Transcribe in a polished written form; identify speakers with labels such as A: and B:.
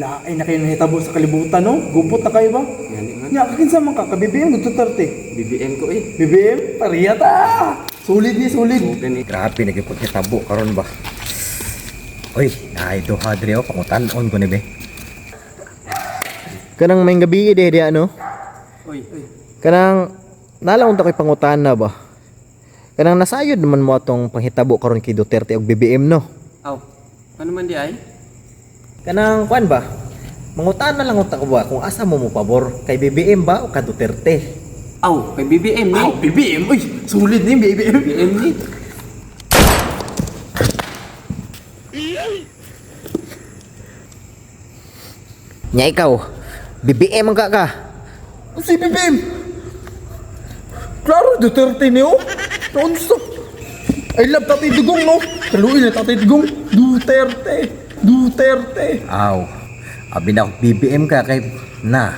A: Laay na kayo nahitabo sa kalibutan, no? Gupot na kayo ba?
B: Gani man.
A: Nya, kakinsa man ka? Ka-BBM, Duterte.
B: BBM ko eh.
A: BBM, pariya ta! Sulit ni, sulit.
B: Gani.
C: Grabe, nagipot ni tabo karon ba? Uy, ay do hadre o pangutan-on ko ni be. Kanang may gabi ide dia ano?
B: Oy.
C: Kanang nalaon ta koy pangutan na ba? Kanang nasayod naman mo atong panghitabo karon kay Duterte og BBM no.
B: Aw. Ano man di ay?
C: Kanang kwan ba? Mangutan na lang unta ko ba kung asa mo pabor kay BBM ba o ka Duterte?
B: Aw, kay BBM ni.
A: Wow, BBM! Uy, sulit ni, BBM.
B: BBM ni.
C: Nya ikaw, BBM ang ka.
A: Si BBM! Klaro, Duterte niyo. Non-stop. I love Tatay Digong, no? Kaluin na Tatay Digong. Duterte. Duterte.
C: Aw, abi na og BBM ka kay na.